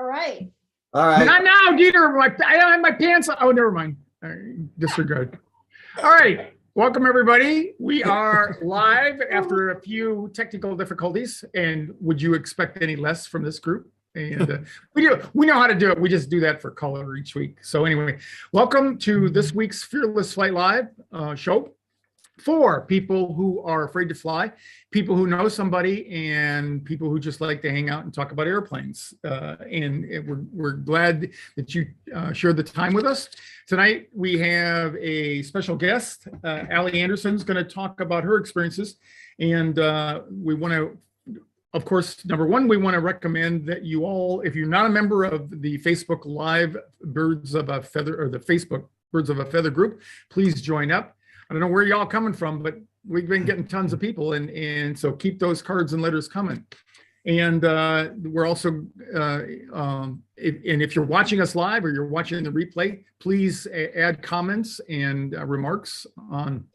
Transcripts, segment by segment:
right. All right. Not now, Dieter. I don't have my pants on. Oh, never mind. Disregard. All right. Welcome, everybody. We are live after a few technical difficulties. And would you expect any less from this group? And we know how to do it. We just do that for color each week. So anyway, welcome to this week's Fearless Flight Live show for people who are afraid to fly, people who know somebody, and people who just like to hang out and talk about airplanes. And we're glad that you shared the time with us. Tonight, we have a special guest. Allie Anderson's going to talk about her experiences. And we want to, of course, number one, we want to recommend that you all, if you're not a member of the Facebook Live Birds of a Feather, or the Facebook Birds of a Feather group, please join up. I don't know where y'all coming from, but we've been getting tons of people, and so keep those cards and letters coming. And we're also, if you're watching us live or you're watching the replay, please add comments and remarks on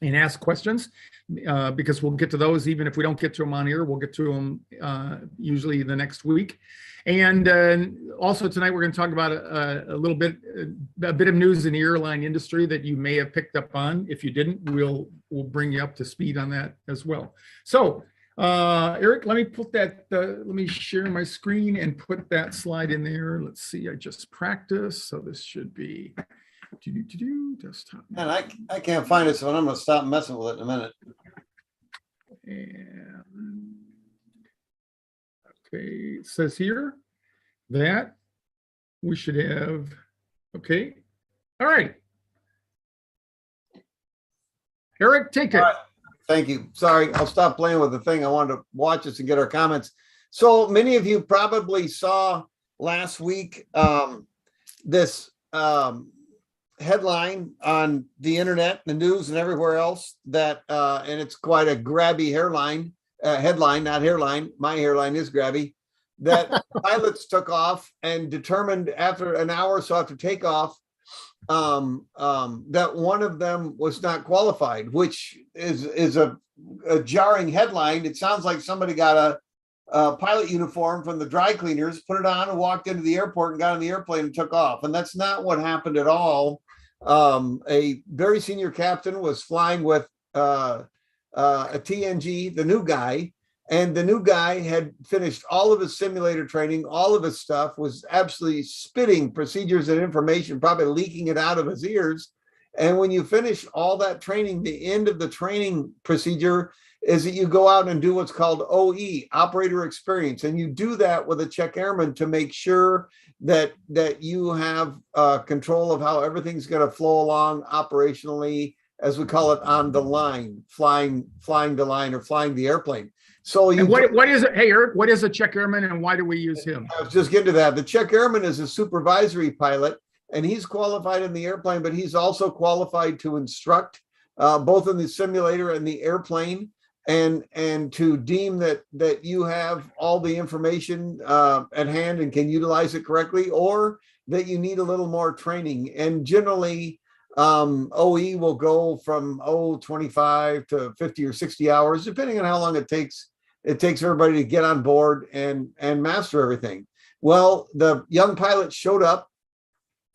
and ask questions, because we'll get to those even if we don't get to them on here. We'll get to them usually the next week. And also tonight we're going to talk about a bit of news in the airline industry that you may have picked up on. If you didn't, we'll bring you up to speed on that as well. So Eric, let me put that. Let me share my screen and put that slide in there. Let's see. I just practiced, so this should be desktop. And I can't find it, so I'm going to stop messing with it in a minute. And okay, it says here that we should have, okay. All right. Eric, take it. All right. Thank you. Sorry, I'll stop playing with the thing. I wanted to watch this and get our comments. So many of you probably saw last week this headline on the internet, the news, and everywhere else that, and it's quite a grabby headline, not hairline. My hairline is grabby. That pilots took off and determined after an hour or so after takeoff that one of them was not qualified, which is a jarring headline. It sounds like somebody got a pilot uniform from the dry cleaners, put it on, and walked into the airport and got on the airplane and took off. And that's not what happened at all. A very senior captain was flying with a TNG, the new guy, and the new guy had finished all of his simulator training, all of his stuff, was absolutely spitting procedures and information, probably leaking it out of his ears. And when you finish all that training, the end of the training procedure is that you go out and do what's called OE, operator experience. And you do that with a Czech Airman to make sure that you have control of how everything's going to flow along operationally, as we call it, on the line, flying the line or flying the airplane. So you, what is it? Hey, Eric, what is a Czech Airman and why do we use him? I was just getting to that. The Czech Airman is a supervisory pilot, and he's qualified in the airplane, but he's also qualified to instruct both in the simulator and the airplane, and to deem that you have all the information at hand and can utilize it correctly, or that you need a little more training. And generally, OE will go from 25 to 50 or 60 hours, depending on how long it takes everybody to get on board and master everything. Well, the young pilot showed up,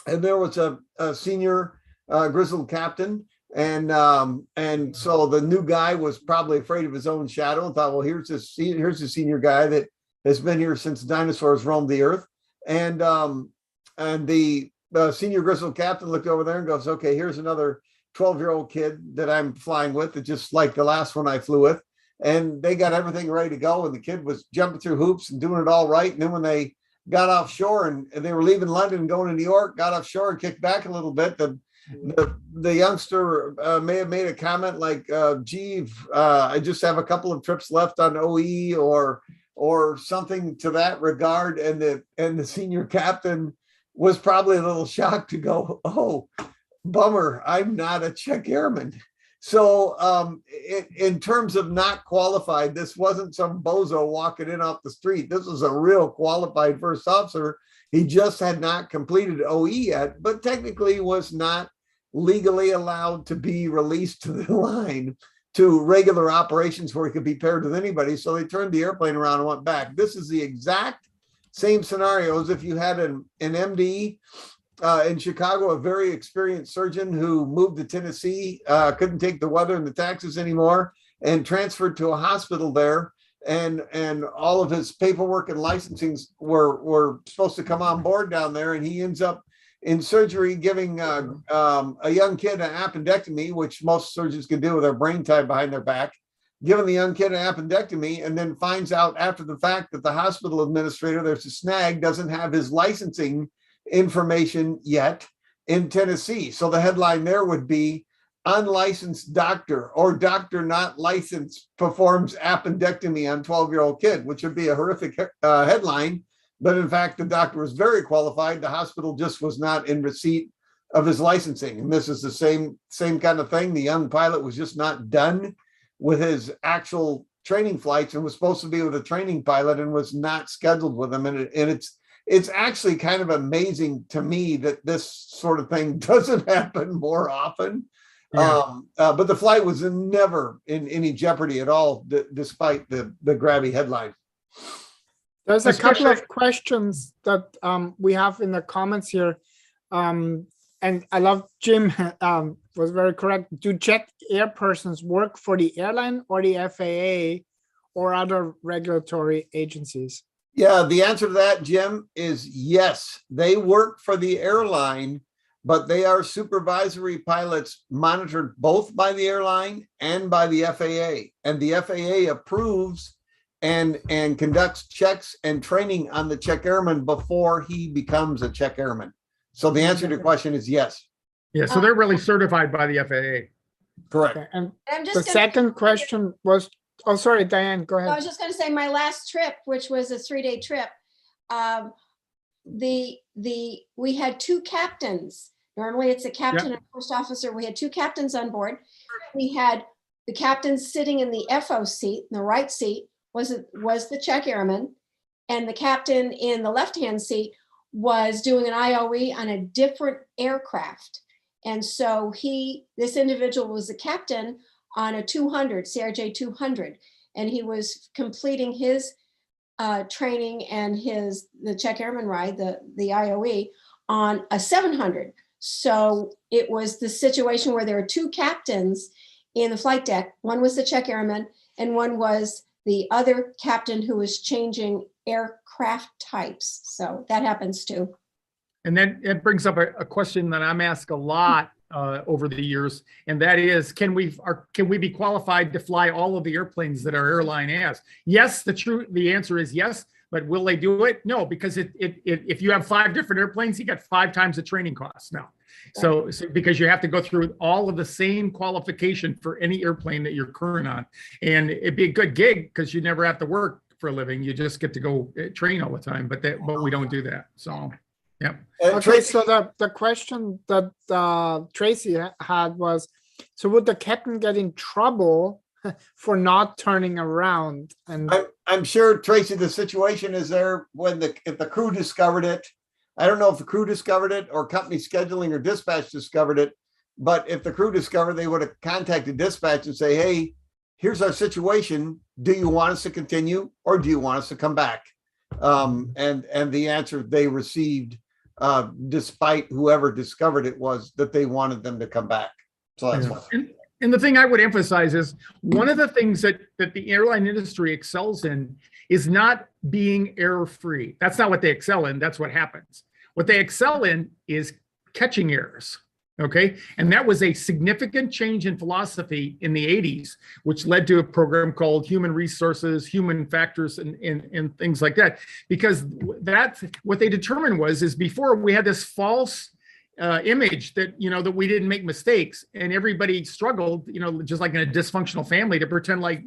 and there was a senior grizzled captain, and so the new guy was probably afraid of his own shadow and thought, well, here's the senior guy that has been here since dinosaurs roamed the earth, and the senior grizzled captain looked over there and goes, okay, here's another 12-year-old kid that I'm flying with, that just like the last one I flew with. And they got everything ready to go, and the kid was jumping through hoops and doing it all right. And then when they got offshore and they were leaving London and going to New York, got offshore and kicked back a little bit, the youngster may have made a comment like, gee, I just have a couple of trips left on OE or something to that regard. And the senior captain was probably a little shocked to go, oh, bummer, I'm not a Czech Airman. So in terms of not qualified, this wasn't some bozo walking in off the street. This was a real qualified first officer. He just had not completed OE yet, but technically was not legally allowed to be released to the line to regular operations where he could be paired with anybody. So they turned the airplane around and went back. This is the exact same scenarios. If you had an MD in Chicago, a very experienced surgeon who moved to Tennessee, couldn't take the weather and the taxes anymore, and transferred to a hospital there, and all of his paperwork and licensings were supposed to come on board down there, and he ends up in surgery giving a young kid an appendectomy, which most surgeons can do with their brain tied behind their back, giving the young kid an appendectomy, and then finds out after the fact that the hospital administrator, there's a snag, doesn't have his licensing information yet in Tennessee. So the headline there would be, unlicensed doctor or doctor not licensed performs appendectomy on 12-year-old kid, which would be a horrific headline. But in fact, the doctor was very qualified. The hospital just was not in receipt of his licensing. And this is the same kind of thing. The young pilot was just not done with his actual training flights and was supposed to be with a training pilot and was not scheduled with him. And it's actually kind of amazing to me that this sort of thing doesn't happen more often. Yeah. But the flight was never in any jeopardy at all, despite the grabby headline. There's a couple of questions that we have in the comments here. And I love Jim was very correct. Do Czech air persons work for the airline or the FAA or other regulatory agencies? Yeah, the answer to that, Jim, is yes. They work for the airline, but they are supervisory pilots monitored both by the airline and by the FAA. And the FAA approves and conducts checks and training on the Czech airman before he becomes a Czech airman. So the answer to your question is yes. Yeah, so they're really certified by the FAA. Correct. Okay. And the second question was, oh, sorry, Diane, go ahead. I was just going to say my last trip, which was a 3-day trip, we had 2 captains. Normally it's a captain and a first officer. We had 2 captains on board. We had the captain sitting in the FO seat, in the right seat was the Czech airman, and the captain in the left-hand seat was doing an IOE on a different aircraft. And so this individual was the captain on a 200, CRJ 200, and he was completing his training and the Czech airman ride, the IOE, on a 700. So it was the situation where there were 2 captains in the flight deck. One was the Czech airman and one was the other captain who was changing aircraft types. So that happens too. And then it brings up a question that I'm asked a lot over the years, and that is, can we be qualified to fly all of the airplanes that our airline has? Yes, the answer is yes, but will they do it? No, because if you have 5 different airplanes, you got 5 times the training costs now. So because you have to go through all of the same qualification for any airplane that you're current on, and it'd be a good gig because you never have to work for a living. You just get to go train all the time, but we don't do that. So. Yeah. Okay, so the question that Tracy had was, so would the captain get in trouble for not turning around? And I'm sure, Tracy, the situation is there if the crew discovered it. I don't know if the crew discovered it or company scheduling or dispatch discovered it, but if the crew discovered, they would have contacted dispatch and say, hey, here's our situation. Do you want us to continue or do you want us to come back? And the answer they received, despite whoever discovered it, was that they wanted them to come back. So that's fine. And the thing I would emphasize is one of the things that the airline industry excels in is not being error-free. That's not what they excel in. That's what happens. What they excel in is catching errors. Okay. And that was a significant change in philosophy in the 80s, which led to a program called Human Resources, Human Factors, and things like that. Because that's what they determined is before we had this false image that, that we didn't make mistakes, and everybody struggled, just like in a dysfunctional family, to pretend like,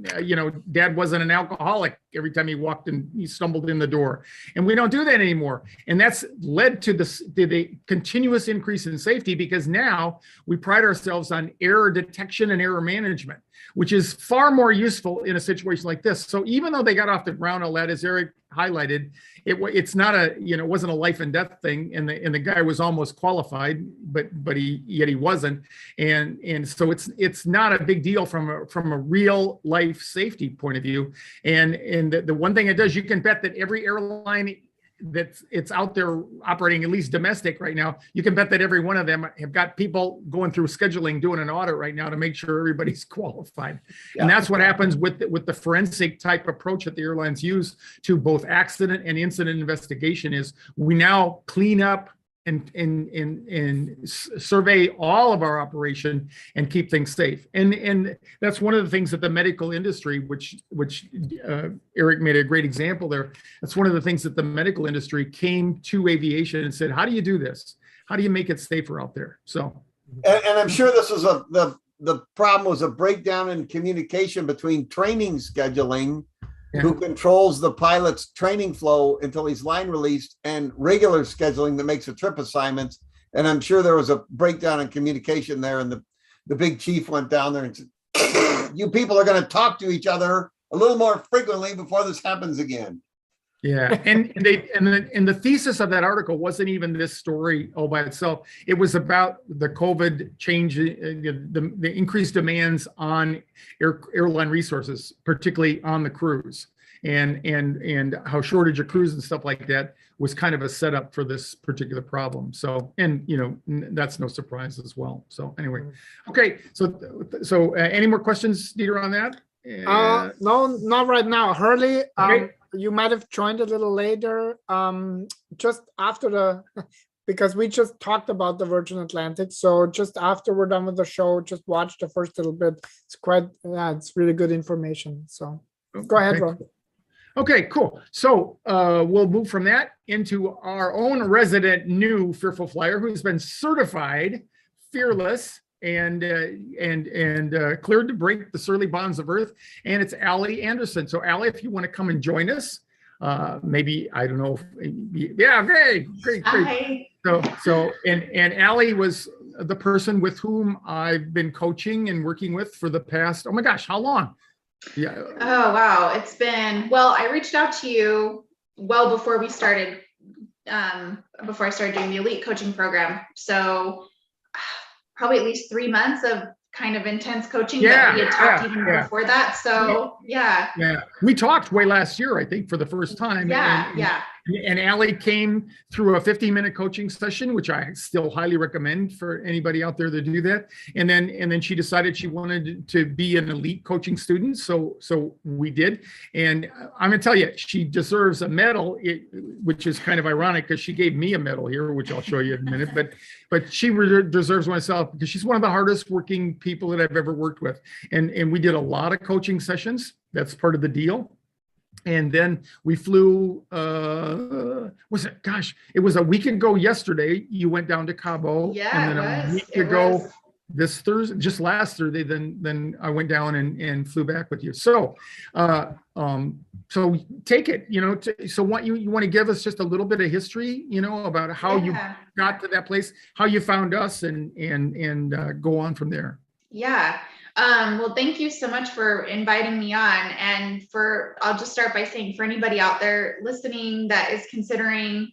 dad wasn't an alcoholic every time he walked and he stumbled in the door. And we don't do that anymore. And that's led to the continuous increase in safety, because now we pride ourselves on error detection and error management, which is far more useful in a situation like this. So even though they got off the ground on that, as Eric highlighted, it's not it wasn't a life and death thing, and the guy was almost qualified, but he wasn't, and so it's not a big deal from a real life safety point of view. And the one thing it does, you can bet that every airline it's out there operating, at least domestic right now, you can bet that every one of them have got people going through scheduling, doing an audit right now to make sure everybody's qualified. Yeah. And that's what happens with the forensic type approach that the airlines use to both accident and incident investigation is we now clean up and survey all of our operation and keep things safe. And that's one of the things that the medical industry, which Eric made a great example there. That's one of the things that the medical industry came to aviation and said, how do you do this? How do you make it safer out there? So, and I'm sure this was the problem was a breakdown in communication between training scheduling, who controls the pilot's training flow until he's line released, and regular scheduling that makes the trip assignments. And I'm sure there was a breakdown in communication there. And the big chief went down there and said, you people are going to talk to each other a little more frequently before this happens again. Yeah, and the thesis of that article wasn't even this story all by itself. It was about the COVID change, the increased demands on airline resources, particularly on the crews, and how shortage of crews and stuff like that was kind of a setup for this particular problem. So, and that's no surprise as well. So anyway, okay. So any more questions, Dieter, on that? No, not right now. Hurley, Okay. You might have joined a little later, just after because we just talked about the Virgin Atlantic. So just after we're done with the show, just watch the first little bit. It's it's really good information. So go ahead, Okay. Ron. Okay, cool. So we'll move from that into our own resident new Fearful Flyer, who's been certified fearless and cleared to break the surly bonds of Earth. And it's Allie Anderson. So Allie, if you want to come and join us, maybe, I don't know. Yeah, great. Hi. So and Allie was the person with whom I've been coaching and working with for the past, oh my gosh, how long? Yeah. Oh, wow. It's been, well, I reached out to you well before we started, before I started doing the elite coaching program. So probably at least 3 months of kind of intense coaching that we had talked even before that. So yeah. We talked way last year, I think, for the first time. And Allie came through a 15-minute coaching session, which I still highly recommend for anybody out there to do that. And then she decided she wanted to be an elite coaching student. So we did. And I'm gonna tell you, she deserves a medal, which is kind of ironic because she gave me a medal here, which I'll show you in a minute. But she deserves one herself because she's one of the hardest working people that I've ever worked with. And we did a lot of coaching sessions. That's part of the deal. And then we flew, it was a week ago yesterday, you went down to Cabo. Yeah, and then a week ago, this Thursday, just last Thursday, then I went down and flew back with you. So, so take it, so what you want to give us just a little bit of history, about how you got to that place, how you found us and go on from there. Yeah. Well, thank you so much for inviting me on. And I'll just start by saying, for anybody out there listening that is considering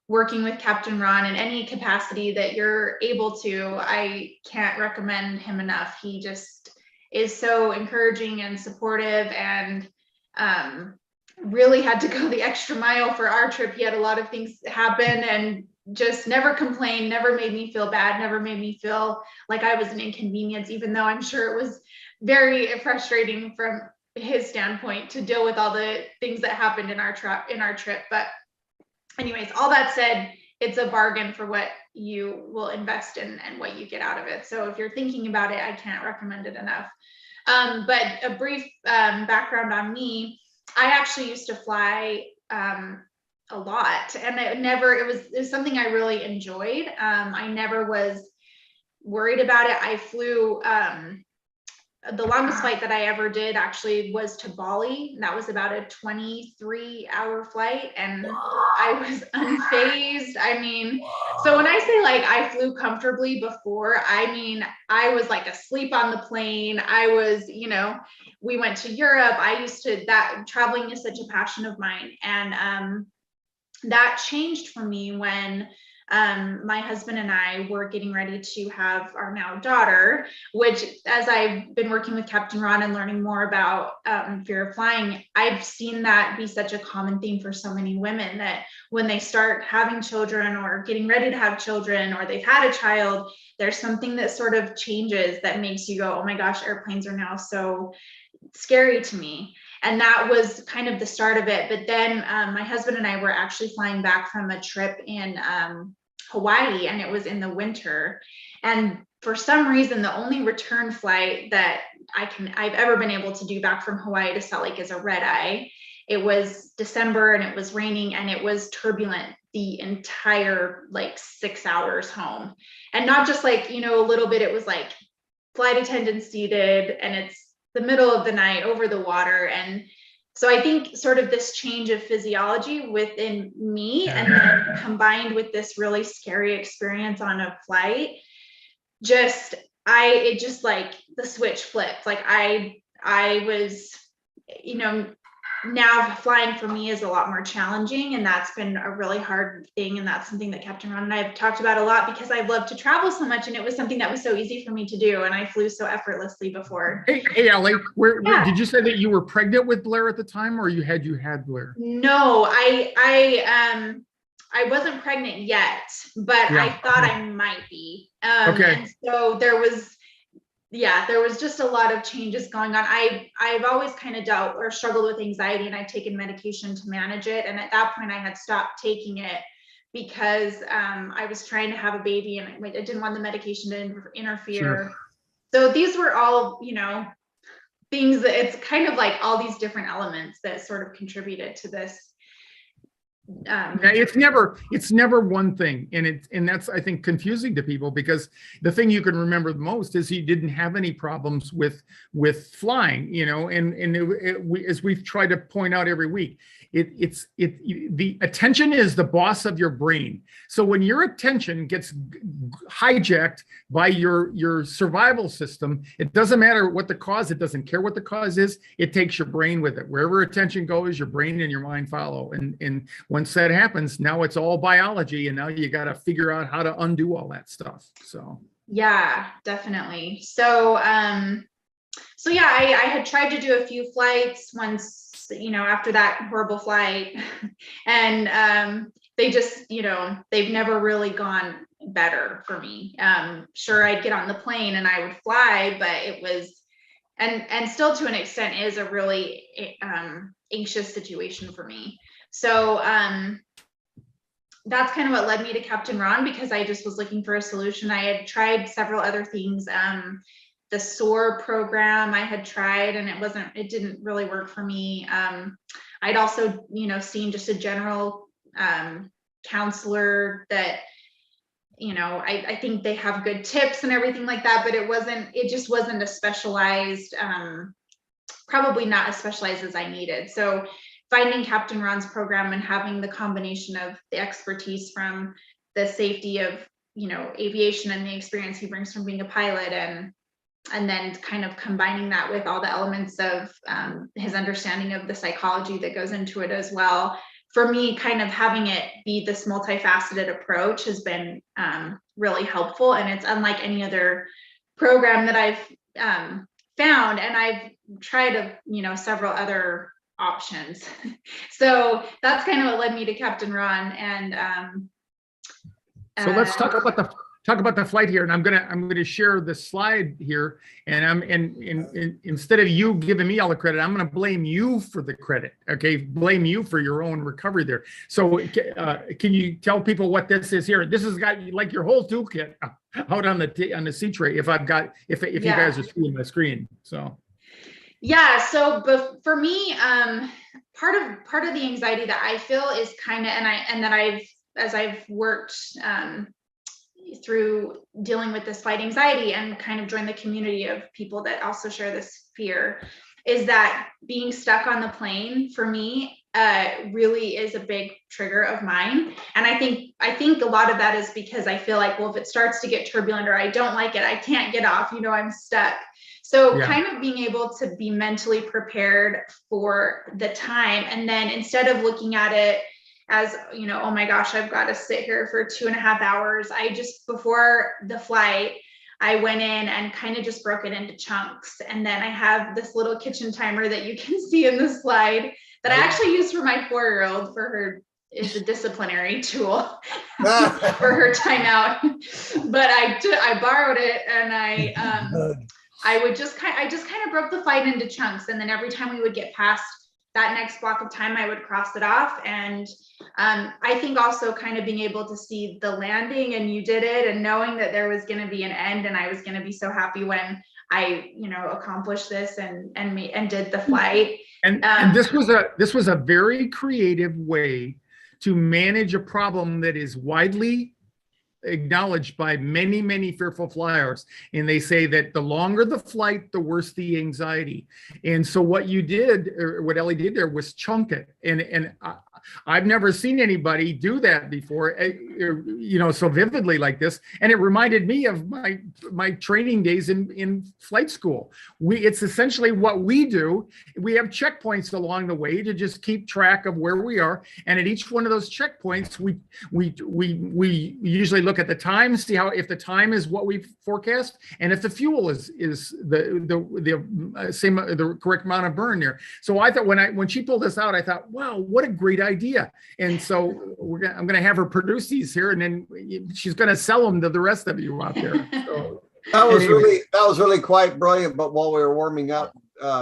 working with Captain Ron in any capacity that you're able to, I can't recommend him enough. He just is so encouraging and supportive, and really had to go the extra mile for our trip. He had a lot of things happen and just never complained, never made me feel bad, never made me feel like I was an inconvenience, even though I'm sure it was very frustrating from his standpoint to deal with all the things that happened in our trip. But anyways, all that said, it's a bargain for what you will invest in and what you get out of it. So if you're thinking about it, I can't recommend it enough. But a brief background on me, I actually used to fly a lot, and it was something I really enjoyed. I never was worried about it. I flew, the longest flight that I ever did actually was to Bali. And that was about a 23-hour flight, and I was unfazed. I mean, so when I say like I flew comfortably before, I mean, I was like asleep on the plane. I was, we went to Europe. Traveling is such a passion of mine. And that changed for me when my husband and I were getting ready to have our now daughter, which, as I've been working with Captain Ron and learning more about fear of flying, I've seen that be such a common theme for so many women, that when they start having children or getting ready to have children, or they've had a child, there's something that sort of changes that makes you go, oh my gosh, airplanes are now so scary to me. And that was kind of the start of it. But then my husband and I were actually flying back from a trip in Hawaii, and it was in the winter. And for some reason, the only return flight that I've ever been able to do back from Hawaii to Salt Lake is a red eye. It was December and it was raining and it was turbulent the entire 6 hours home. And not just a little bit, it was like flight attendant seated and it's the middle of the night over the water. And so I think sort of this change of physiology within me, and then combined with this really scary experience on a flight, it just the switch flipped. I was, now flying for me is a lot more challenging, and that's been a really hard thing. And that's something that Captain Ron and I have talked about a lot, because I love to travel so much, and it was something that was so easy for me to do, and I flew so effortlessly before. Hey, Allie, where did you say that you were pregnant with Blair at the time, or you had Blair? No, I wasn't pregnant yet, but I thought I might be. Okay. And so there was just a lot of changes going on. I've always kind of dealt or struggled with anxiety, and I've taken medication to manage it. And at that point I had stopped taking it because I was trying to have a baby, and I didn't want the medication to interfere. Sure. So these were all, things that it's kind of all these different elements that sort of contributed to this. It's never one thing, and that's, I think, confusing to people, because the thing you can remember the most is he didn't have any problems with flying, as we've tried to point out every week, the attention is the boss of your brain. So when your attention gets hijacked by your survival system, it doesn't matter what the cause, it doesn't care what the cause is, it takes your brain with it. Wherever attention goes, your brain and your mind follow. And once that happens, now it's all biology, and now you got to figure out how to undo all that stuff. So yeah, definitely. So I had tried to do a few flights once, after that horrible flight, and they just, they've never really gone better for me. Sure, I'd get on the plane and I would fly, but it was, and still to an extent is a really anxious situation for me. So that's kind of what led me to Captain Ron, because I just was looking for a solution. I had tried several other things. The SOAR program I had tried, and it didn't really work for me. I'd also, seen just a general counselor that, I think they have good tips and everything like that, but it just wasn't a specialized, probably not as specialized as I needed. So finding Captain Ron's program and having the combination of the expertise from the safety of, aviation and the experience he brings from being a pilot, and then kind of combining that with all the elements of his understanding of the psychology that goes into it as well. For me, kind of having it be this multifaceted approach has been really helpful, and it's unlike any other program that I've found, and I've tried several other options. So that's kind of what led me to Captain Ron. And so let's talk about the flight here, and I'm gonna share the slide here, and instead of you giving me all the credit, I'm gonna blame you for the credit. Okay, blame you for your own recovery there. So can you tell people what this is here? This has got your whole toolkit out on the C tray. If you guys are seeing the screen, so. Yeah, so for me, part of the anxiety that I feel is kind of, as I've worked through dealing with this flight anxiety and kind of joined the community of people that also share this fear, is that being stuck on the plane for me really is a big trigger of mine. And I think a lot of that is because I feel like, well, if it starts to get turbulent or I don't like it, I can't get off, I'm stuck. So kind of being able to be mentally prepared for the time, and then instead of looking at it as, you know, oh my gosh, I've got to sit here for 2.5 hours. I just, before the flight, I went in and kind of just broke it into chunks. And then I have this little kitchen timer that you can see in the slide that I actually use for my 4-year-old for her, is a disciplinary tool for her timeout. But I borrowed it, and I just kind of broke the flight into chunks. And then every time we would get past that next block of time, I would cross it off. And I think also kind of being able to see the landing, and you did it, and knowing that there was going to be an end, and I was going to be so happy when I, you know, accomplished this and did the flight. And this was a very creative way to manage a problem that is widely acknowledged by many, many fearful flyers. And they say that the longer the flight, the worse the anxiety. And so what you did, or what Ellie did there, was chunk it. And I've never seen anybody do that before, you know, so vividly like this. And it reminded me of my training days in flight school. It's essentially what we do. We have checkpoints along the way to just keep track of where we are. And at each one of those checkpoints, we usually look at the time, see how, if the time is what we forecast, and if the fuel is the same, the correct amount of burn there. So I thought when she pulled this out, I thought, wow, what a great idea. And so I'm going to have her produce these here, and then she's going to sell them to the rest of you out there. So, that was really quite brilliant. But while we were warming up,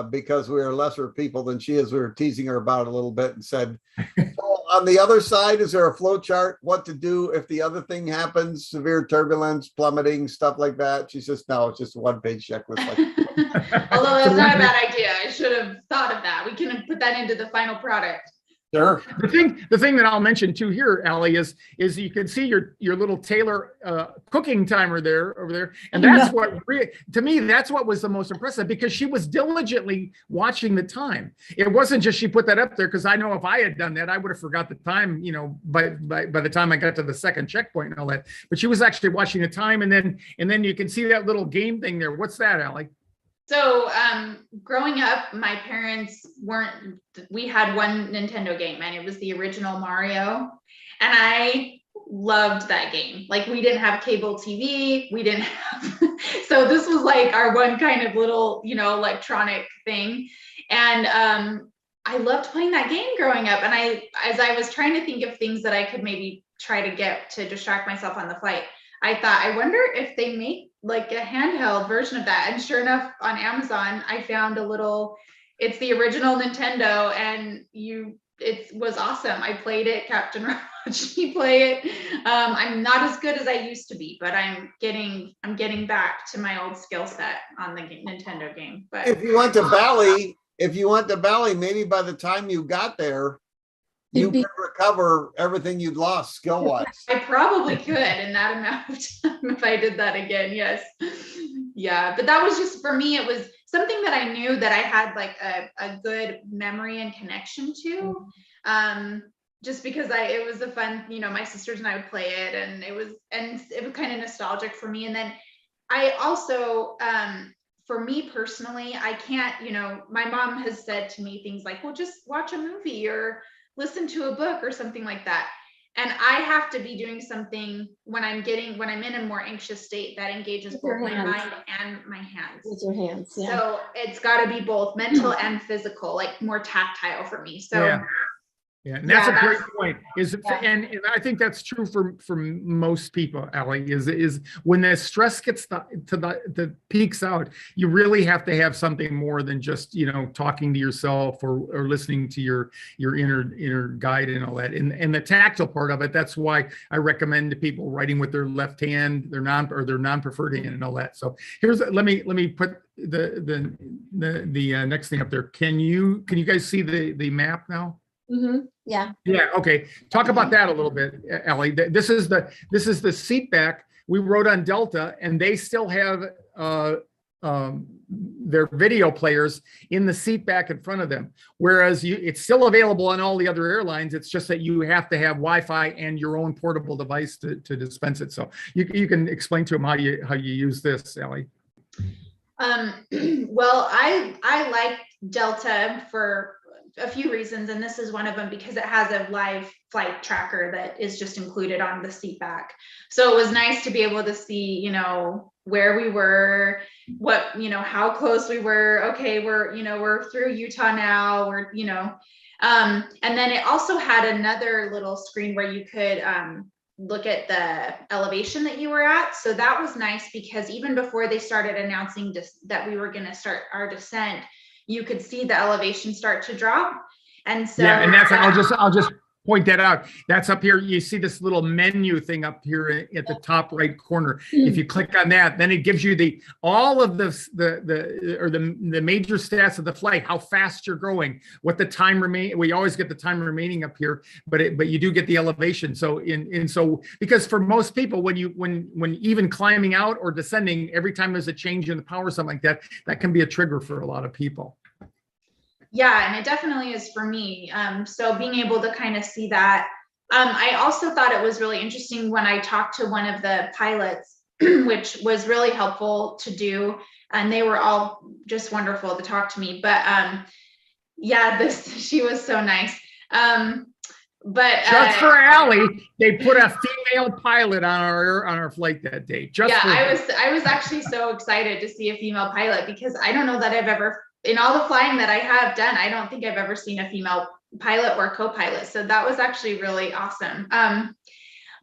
because we are lesser people than she is, we were teasing her about it a little bit and said, so on the other side, is there a flow chart, what to do if the other thing happens, severe turbulence, plummeting, stuff like that? She says, no, it's just a one-page checklist. Although that's not a bad idea. I should have thought of that. We can put that into the final product. Sure. The thing that I'll mention too here, Allie, is you can see your little Taylor cooking timer over there, and that's what to me, that's what was the most impressive, because she was diligently watching the time. It wasn't just she put that up there, because I know if I had done that, I would have forgot the time, you know, by the time I got to the second checkpoint and all that. But she was actually watching the time, and then you can see that little game thing there. What's that, Allie? So growing up, my parents we had one Nintendo game, and it was the original Mario. And I loved that game. Like, we didn't have cable TV. We didn't have, so this was like our one kind of little, you know, electronic thing. And I loved playing that game growing up. And as I was trying to think of things that I could maybe try to get to distract myself on the flight, I thought, I wonder if they make like a handheld version of that. And sure enough, on Amazon, I found it's the original Nintendo, and it was awesome. I played it. Captain Ron watched me play it. I'm not as good as I used to be, but I'm getting back to my old skill set on the Nintendo game. But if you went to Bali, maybe by the time you got there, you could recover everything you'd lost skill-wise. I probably could in that amount of time if I did that again. Yes. Yeah. But that was just, for me, it was something that I knew that I had like a good memory and connection to. Just because it was a fun, you know, my sisters and I would play it, and it was kind of nostalgic for me. And then I also, for me personally, I can't, you know, my mom has said to me things like, well, just watch a movie or listen to a book or something like that. And I have to be doing something when I'm in a more anxious state that engages both my mind and my hands. With your hands, yeah. So it's got to be both mental and physical, like more tactile for me. So yeah, and that's a great point. And I think that's true for most people, Allie, is when the stress gets to the peaks out, you really have to have something more than just, you know, talking to yourself or listening to your inner guide and all that. And the tactile part of it, that's why I recommend to people writing with their left hand, their non-preferred hand and all that. So let me put the next thing up there. Can you guys see the map now? Mm-hmm. Yeah. Yeah. Okay. Talk about that a little bit, Ellie. This is the seat back. We rode on Delta, and they still have their video players in the seat back in front of them. Whereas it's still available on all the other airlines. It's just that you have to have Wi-Fi and your own portable device to dispense it. So you can explain to them how you use this, Ellie. Well, I like Delta a few reasons, and this is one of them, because it has a live flight tracker that is just included on the seat back. So it was nice to be able to see, you know, where we were, what, you know, how close we were. Okay, we're through Utah now, we're, you know, and then it also had another little screen where you could look at the elevation that you were at. So that was nice, because even before they started announcing that we were going to start our descent, you could see the elevation start to drop. And so yeah, and that's, I'll just point that out. That's up here. You see this little menu thing up here at the top right corner. If you click on that, then it gives you all of the major stats of the flight, how fast you're going, what the time remain. We always get the time remaining up here, but you do get the elevation. So so because for most people, when even climbing out or descending, every time there's a change in the power, something like that, that can be a trigger for a lot of people. Yeah, and it definitely is for me. So being able to kind of see that. I also thought it was really interesting when I talked to one of the pilots, which was really helpful to do. And they were all just wonderful to talk to me. But yeah, she was so nice. But just for Allie, they put a female pilot on our flight that day. I was actually so excited to see a female pilot, because I don't know that I've ever, in all the flying that I have done, I don't think I've ever seen a female pilot or co-pilot. So that was actually really awesome.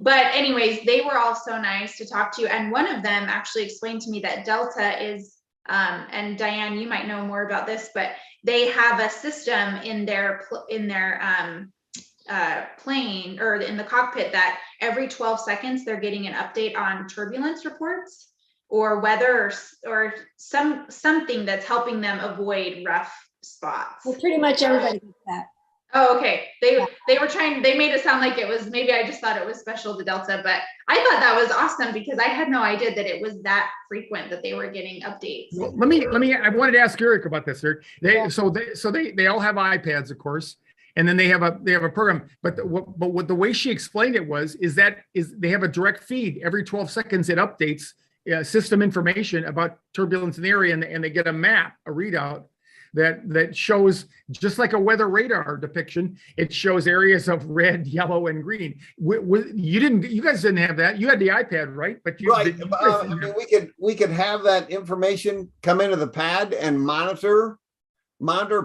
But anyways, they were all so nice to talk to. And one of them actually explained to me that Delta is, and Diane, you might know more about this, but they have a system in their plane, or in the cockpit, that every 12 seconds they're getting an update on turbulence reports or weather, or something that's helping them avoid rough spots. Well, pretty much everybody does that. Oh, okay. They made it sound like it was, maybe I just thought it was special to Delta, but I thought that was awesome, because I had no idea that it was that frequent that they were getting updates. Well, I wanted to ask Eric about this, Eric. They all have iPads, of course. And then they have a program, but what the way she explained it is they have a direct feed every 12 seconds. It updates system information about turbulence in the area, and they get a map, a readout that shows, just like a weather radar depiction, it shows areas of red, yellow, and green. You guys didn't have that. You had the iPad, right? But right. I mean, we could have that information come into the pad and monitor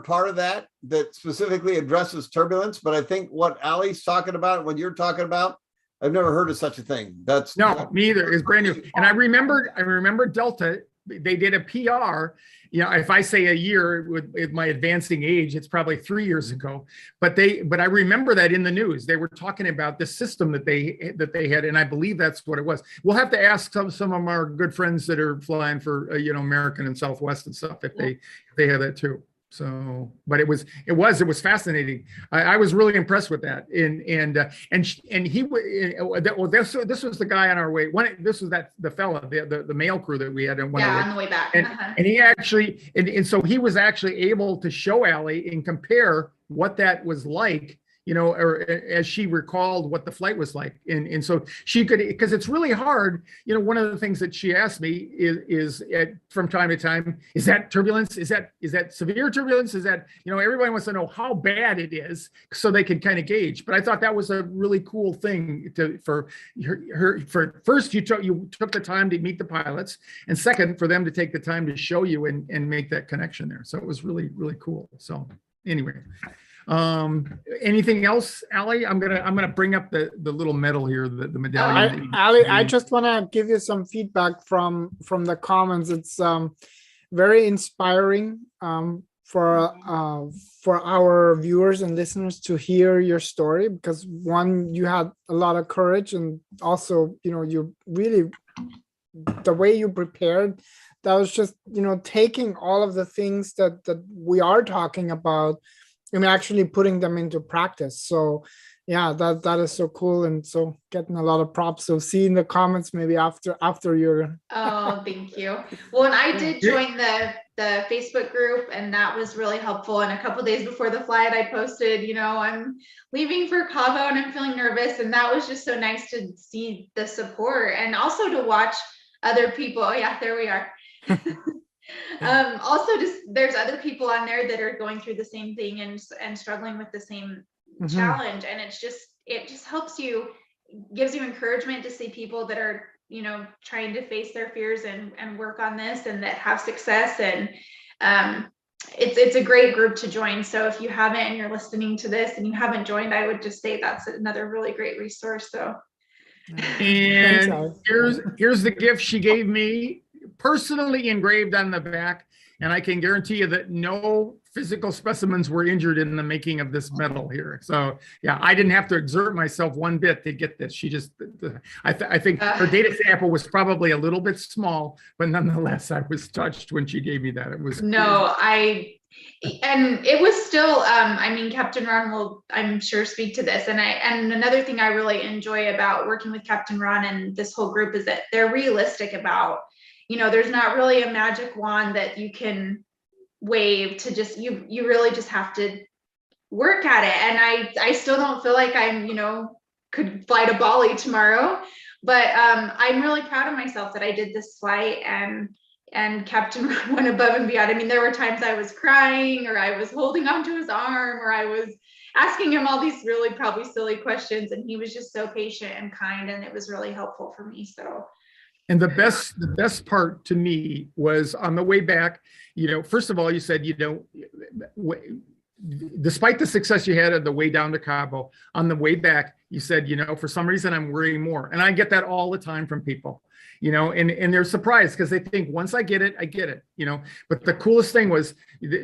part of that specifically addresses turbulence. But I think what Allie's talking about, what you're talking about, I've never heard of such a thing. Me either. It's brand new. And I remember Delta, they did a PR, you know, if I say a year with my advancing age, it's probably 3 years ago, but I remember that in the news, they were talking about the system that they had. And I believe that's what it was. We'll have to ask some of our good friends that are flying for, American and Southwest and stuff, if they have that too. So, but it was fascinating. I was really impressed with that. This was the guy on our way. This was the fella, the male crew that we had on the way back. And he actually, and so he was actually able to show Allie and compare what that was like, or as she recalled what the flight was like. And so she could, because it's really hard, one of the things that she asked me is from time to time, is that turbulence? Is that severe turbulence? Is that, everybody wants to know how bad it is so they can kind of gauge. But I thought that was a really cool thing for first, you took the time to meet the pilots, and second, for them to take the time to show you and make that connection there. So it was really, really cool. So anyway. Anything else, Allie? I'm gonna bring up the little medal here, the medallion. Allie, I just want to give you some feedback from the comments. It's very inspiring for our viewers and listeners to hear your story, because one, you had a lot of courage, and also you really, the way you prepared, that was just taking all of the things that we are talking about and actually putting them into practice. So yeah, that is so cool, and so getting a lot of props. So see in the comments maybe after you're. Oh, thank you. Well, and I did join the Facebook group, and that was really helpful. And a couple of days before the flight, I posted, I'm leaving for Cabo and I'm feeling nervous, and that was just so nice to see the support, and also to watch other people. Oh yeah, there we are. Also, just there's other people on there that are going through the same thing and struggling with the same challenge, and it just helps you, gives you encouragement to see people that are, you know, trying to face their fears and work on this and that have success. And it's a great group to join. So if you haven't and you're listening to this and you haven't joined, I would just say that's another really great resource. So and here's the gift she gave me, personally engraved on the back, and I can guarantee you that no physical specimens were injured in the making of this medal here. So yeah, I didn't have to exert myself one bit to get this. She just, I think her data sample was probably a little bit small, but nonetheless, I was touched when she gave me that. It was and it was still, I mean, Captain Ron will, I'm sure, speak to this. And another thing I really enjoy about working with Captain Ron and this whole group is that they're realistic about, you know, there's not really a magic wand that you can wave to just, you really just have to work at it. And I still don't feel like I'm, you know, could fly to Bali tomorrow, but I'm really proud of myself that I did this flight, and Captain Ron went above and beyond. I mean, there were times I was crying, or I was holding onto his arm, or I was asking him all these really probably silly questions, and he was just so patient and kind, and it was really helpful for me. So. And the best part to me was on the way back, you know, first of all, you said, you know, despite the success you had on the way down to Cabo, on the way back, you said, you know, for some reason I'm worrying more. And I get that all the time from people, you know, and they're surprised because they think once I get it, you know. But the coolest thing was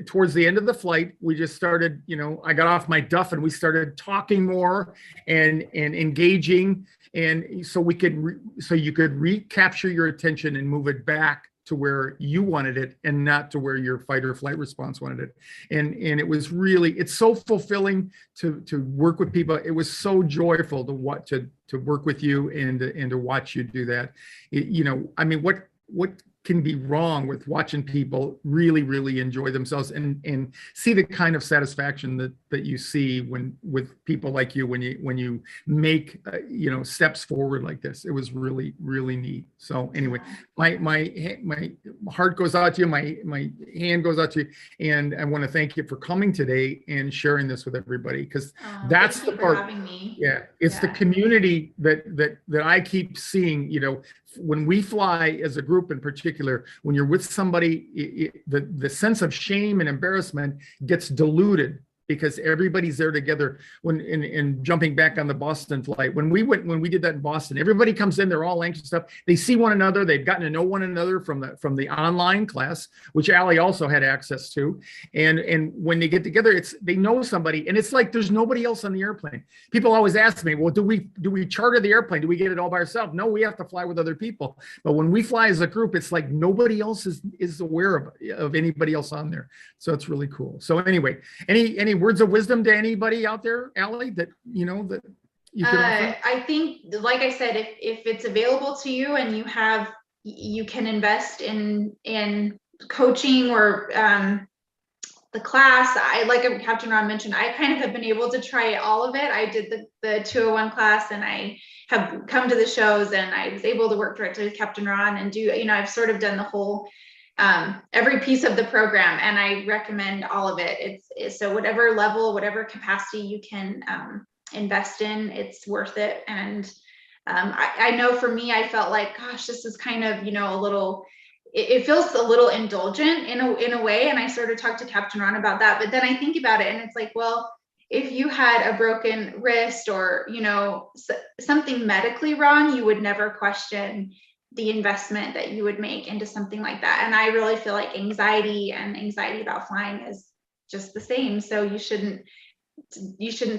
towards the end of the flight, we just started, you know, I got off my duff and we started talking more and engaging. And so you could recapture your attention and move it back to where you wanted it and not to where your fight or flight response wanted it. And it was really, it's so fulfilling to work with people. It was so joyful to work with you and to watch you do that. You know, I mean, what can be wrong with watching people really, really enjoy themselves and see the kind of satisfaction that you see with people like you when you make you know, steps forward like this. It was really, really neat. So anyway, my heart goes out to you, my hand goes out to you, and I want to thank you for coming today and sharing this with everybody, because that's the part. Having me. Yeah, it's the community that I keep seeing. You know, when we fly as a group in particular, when you're with somebody, the sense of shame and embarrassment gets diluted because everybody's there together. When in jumping back on the Boston flight, when we did that in Boston, everybody comes in, they're all anxious stuff. They see one another, they've gotten to know one another from the online class, which Allie also had access to. And when they get together, they know somebody, and it's like there's nobody else on the airplane. People always ask me, well, do we charter the airplane? Do we get it all by ourselves? No, we have to fly with other people. But when we fly as a group, it's like nobody else is aware of anybody else on there. So it's really cool. So anyway, any words of wisdom to anybody out there, Allie, that you know that you could offer? I think, like I said, if it's available to you and you can invest in coaching or the class. Like Captain Ron mentioned, I kind of have been able to try all of it. I did the 201 class, and I have come to the shows, and I was able to work directly with Captain Ron and do, you know, I've sort of done the whole every piece of the program, and I recommend all of it. It's so whatever level, whatever capacity you can invest in, it's worth it. And I know for me, I felt like, gosh, this is kind of, you know, a little, it feels a little indulgent in a way. And I sort of talked to Captain Ron about that, but then I think about it and it's like, well, if you had a broken wrist or, you know, something medically wrong, you would never question the investment that you would make into something like that. And I really feel like anxiety about flying is just the same. So you shouldn't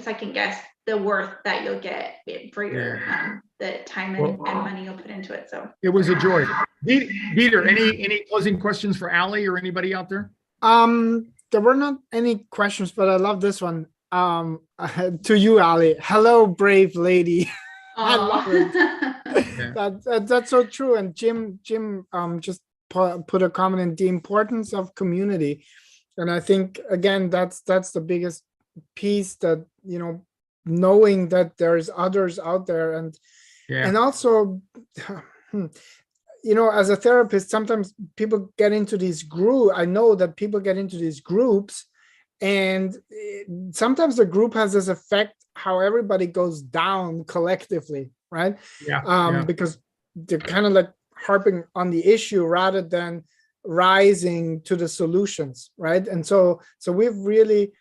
second guess the worth that you'll get for your the time and money you'll put into it. So it was a joy. Dieter, any closing questions for Allie or anybody out there? There were not any questions, but I love this one. To you, Allie. Hello, brave lady. I love it. Yeah. That's so true. And Jim just put a comment in the importance of community. And I think, again, that's the biggest piece, that, you know, knowing that there's others out there, and also, you you know, as a therapist, sometimes people get into these groups. I know that people get into these groups, and sometimes the group has this effect how everybody goes down collectively, right? Yeah. Because they're kind of like harping on the issue rather than rising to the solutions, right? And so we've really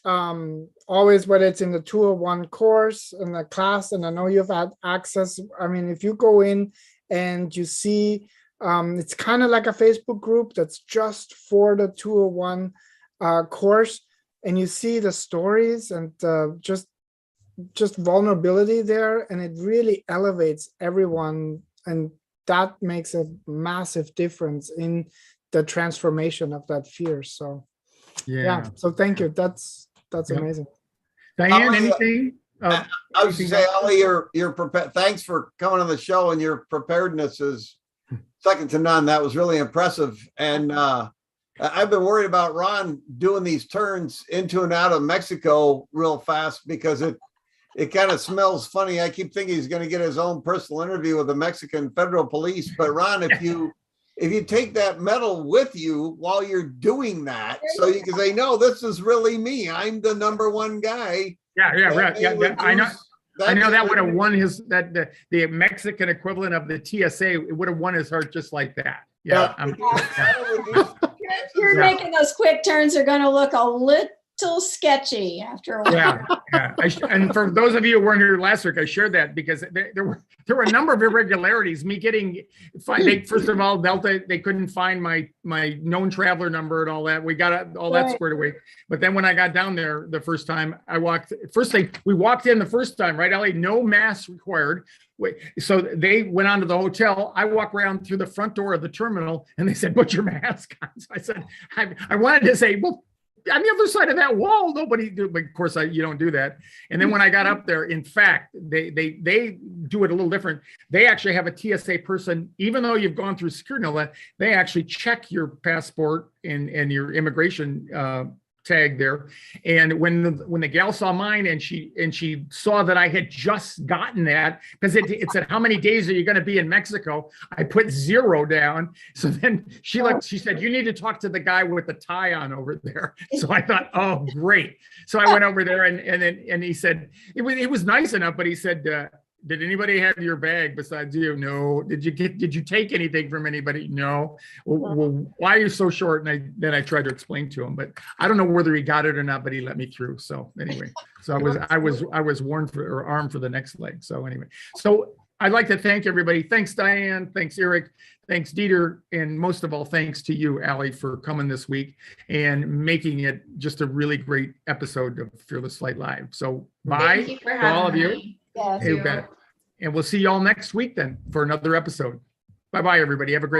always, whether it's in the 201 course in the class, and I know you've had access. I mean, if you go in and you see, it's kind of like a Facebook group that's just for the 201 course, and you see the stories and just vulnerability there, and it really elevates everyone, and that makes a massive difference in the transformation of that fear. So yeah, so thank you. That's amazing. Diane, anything? I was to say, Ali, you're prepared. Thanks for coming on the show, and your preparedness is second to none. That was really impressive. And I've been worried about Ron doing these turns into and out of Mexico real fast, because it kind of smells funny. I keep thinking he's going to get his own personal interview with the Mexican federal police. But Ron, if you take that medal with you while you're doing that, so you can say, no, this is really me. I'm the #1 guy. Yeah, right. Yeah, I know that would have won his, the Mexican equivalent of the TSA. It would have won his heart just like that. Yeah. You're making those quick turns are going to look a little sketchy after a while. Yeah. And for those of you who weren't here last week, I shared that because there were a number of irregularities. Me getting, first of all, Delta, they couldn't find my known traveler number and all that. We got all that squared away. But then when I got down there the first time, we walked in the first time, right, Ellie? No mask required. So they went on to the hotel. I walked around through the front door of the terminal, and they said, "Put your mask on." So I said, I wanted to say, well, on the other side of that wall, nobody do, but of course you don't do that. And then when I got up there, in fact, they do it a little different. They actually have a TSA person, even though you've gone through security and all that, they actually check your passport and your immigration tag there. And when the gal saw mine and she saw that I had just gotten that, because it said, how many days are you going to be in Mexico? I put 0 down. So then she said, you need to talk to the guy with the tie on over there. So I thought, oh, great. So I went over there and he said, it was nice enough, but he said, did anybody have your bag besides you? No. Did you take anything from anybody? No. Well, why are you so short? And then I tried to explain to him, but I don't know whether he got it or not, but he let me through. So anyway, so I was warned or armed for the next leg. So anyway, so I'd like to thank everybody. Thanks, Diane. Thanks, Eric. Thanks, Dieter. And most of all, thanks to you, Ali, for coming this week and making it just a really great episode of Fearless Flight Live. So bye for all of you. Yes. You bet. And we'll see you all next week then for another episode. Bye-bye, everybody. Have a great